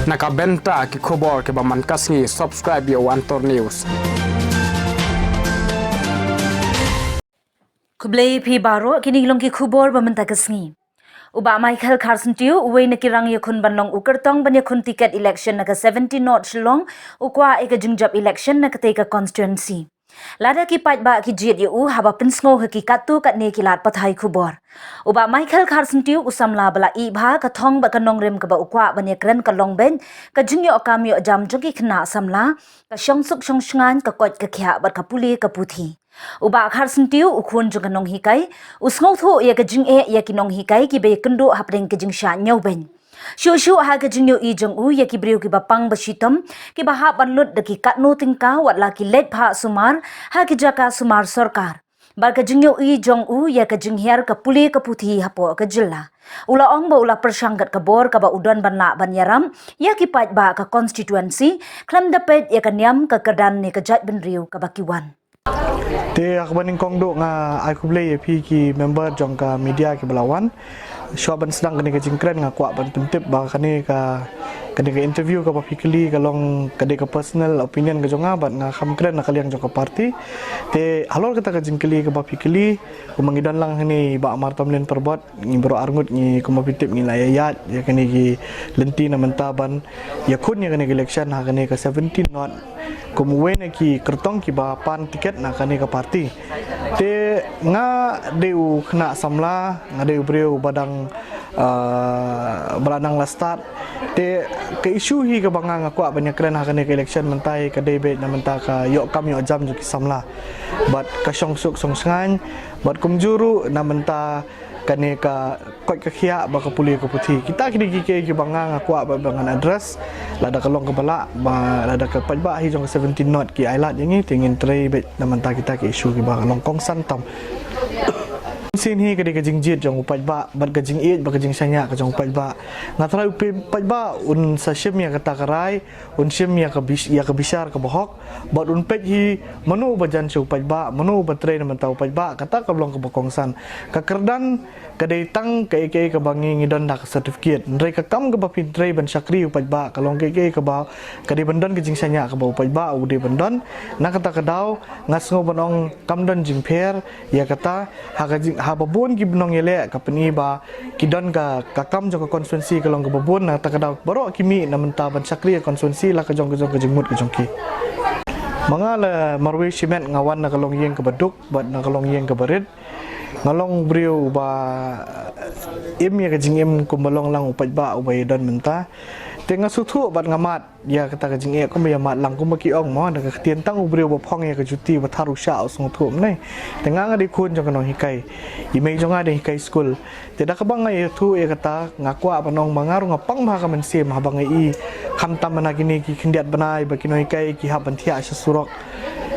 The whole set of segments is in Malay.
Nakabenta ki khobor ke baman kasngi subscribe yo Antor News. Kublai pi baro kini long ki khubor bamanta kasngi. Uba Michael Carson tiu uwe na kirang yakun banlong ukertong ban yakun ticket election naga 70 not long ukwa eka jungjab election na kateka constituency. Lada ki pat ba ki jit yu haba pinsngo hakikatu kat ne kilat pathai khubor. Uba Michael Carson tiu usamla bala ibha ka thong ba kanong rem ka ba ukwa ban yakren ka long ben ka jingyo akamyo jam jogi khna samla ka shongsuk shongsngan ka kot ka khya ba ka puli ka puthi. Uba Carson tiu ukhun jung kanong hikai usngau tho ya ka jing ya kinong hikai ki be kendo hapring ka jing sha nyau ben. Shushu ha ka jing yo I jong u ya ki briu ki bapang basitom ki baha banlut de ki katno tingka wat la ki let pha sumar ha ki jaka sumar sarkar. Bar ka jing yo I jong u ya ka jing hiar ka puli ka puthi hapo ka jilla. Ula ong ba ula persanggat ka bor ka ba udon banla ban yaram ya ki pat ba ka constituency klam dapet ya ka niam ka kerdan ne ka jat ben riu ka bakiwan. Te akbaning kongdo nga aku blay pi ki member jong ka media ki belawan syaban sedang kene ka jingkren nga kwa ban pentip ba kene ka interview ka publicly ka long kade ka personal opinion ka jonga bat nga khamkren na kaliang jong ka party te halor kata ka jingkeli ka publicly kumangidan lang ni ba amar tamlen perbuat ni bro arngut ni kompetitif ni layayat ya kene ki lenti na mentaban ya kun ya kene election ha kene ka 17 not kumuwe na ki kertong ki ba pan tiket na kane ka party te nga deu kena samla nga deu breu badang beranang la start te ke isu hi ka banga nga kwa banyak kren ha kane ka election mentai ka debate na menta ka yok kam yok jam ki samla bat ka songsuk songsngan bat kumjuru na menta kane ka koi ka khia ba ka puli ka puthi kita kini ki banga nga kwa ba bangan address lada ka long ka bala ba lada ka pajba hi jong 17 not ki ailat yangi tingin tray bet naman ta kita ki issue ki ba long kong santam sin hi kadi ka jingjit jong pajba bat ka jing it ba ka jing sanya ka jong pajba ngatrai upi pajba un sa shim ya kata karai un shim ya ka bisar ka bohok bat un pej hi manu ba jan shu pajba manu ba tray naman ta pajba kata ka long ka bokongsan ka kerdan kadai tang ke ka bangi ngidon dak certificate ndrai ka kam ka bapin tray ban sakri upajba kalong ke ka ba kadai bandon ke jing sanya ka ba upajba ude bandon na kata kadau ngasngo banong kamdon jing pher ya kata ha babun ki benong yele ka peni ba kidon ka kam jo ka konstituensi kalong ka babun na ta kadau baro kimi na menta ban sakri konstituensi la ka jong ka jingmut ka jong ki mangala marwe simen ngawan na kalong yeng ka baduk bat na kalong yeng ka barit ngalong brio ba ya ka jingem kumbalong lang upat ba ubay don menta tenga suthu bat ngamat ya kata ka jinge ko ya mat lang kumaki ong mo na ka tien tang ubrio ba phong ya ka juti ba tharu sha osong thu nei tenga nga di kun jong kanong hikai imei jong ade hikai school teda ka bang ya thu ya kata ngakwa panong mangaru ngapang ma ka mensim habang I khamtam mana kini ki khindiat banai ba kino hikai ki ha banthia sa surok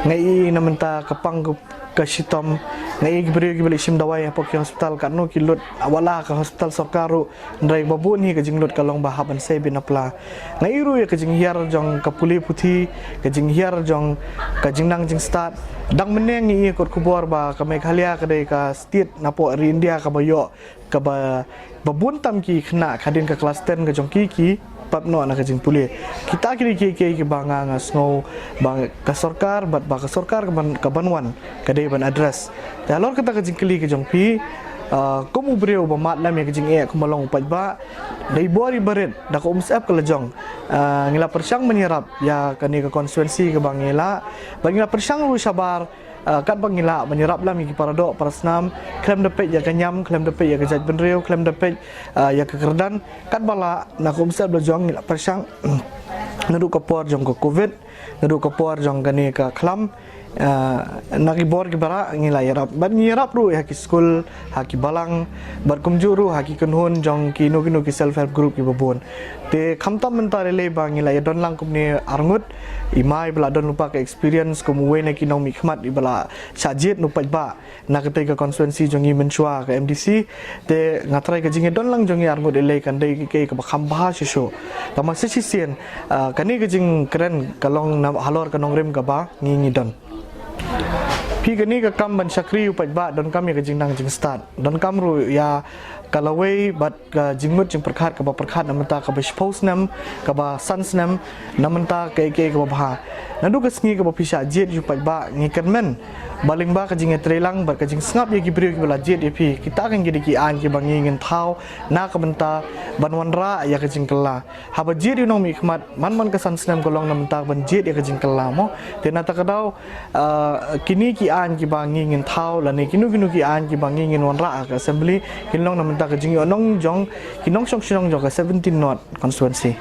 ngai na menta kapang ka sitom ngai gibri gibli sim dawai apa ki hospital kan no ki lut awala ka hospital sarkaru ndrai babun hi ka jinglut ka long bahaban sai bin apla ngai ru ya ka jing hiar jong ka puli puthi ka jing hiar jong ka jingnang jing start dang meneng ni kot kubor ba ka Meghalaya ka dei ka state napo ri India ka bayo ka ba babun tam ki khna khadin ka class 10 ka jong ki pap no na ka jing puli kita kini ki banga ngasno bang ka sarkar bat ba ka sarkar ka banwan ka dei ban address dalor kata ka jing kili ka jong pi komu breu ba mat lam ya ka jing e kumalong pajba dei bori baret da ko umsap ka lejong ngila persang menyerap ya kani ka konstituensi ka bangila bangila persang ru sabar kat bangila menyerap lam ki parado parasnam klem depet ya kanyam klem depet ya kejat benreu klem depet ya kekerdan kat bala na ko umsap lejong ngila persang nadu ka por jong ka covid nadu ka por jong kani ka klam nagibor ki bara ngila yarap ban yarap ru ha ki school ha ki balang bar kumjuru ha ki kunhun jong ki no ki self help group ki babon te khamtam mentare le bang ngila ya don lang kumni arngut imai bala don lupa ka experience kumuwe na ki nong mikmat ibala sajit nu pajba na kate ka constituency jong I menchua ka MDC te ngatrai ka jinge don lang jong I arngut ele kan dei ki ka bakham bah shisho tama sisien kani ka jing keren kalong na halor ka nong rem ka ba ngi don พี่กันนี่ก็กำบัญชากรีอุปบะดอนกำยังก็จิงดังจิงสตาร์ดอนกำรู้ยากะละเวบัดก็จิงมุดจิงประคาดกับประคาดน้ำมันตากับสปอสน้ำกับซันส์น้ำน้ำมันตาเกกับบ้านั่นดูก็สงีกับพิชาเจ็ดอุปบะงี้กันมันบาลิงบ้าก็จิงเตรลังบัดก็จิงสงับยังกิบริวกิบลาเจ็ดพี่kita kan jadi ki an ki bangi ngin thau na ka banta banwan ra ya ka jing kala ha ba jet no mi khmat man ka san snem ko long nam ta ban jet ya ka jing kala mo te na ta ka dau kini ki an ki bangi ngin thau la ni kinu ki an ki bangi ngin wan ra ka assembly kin long nam ta ka jing yo nong jong ki nong shong jong ka 17 not constituency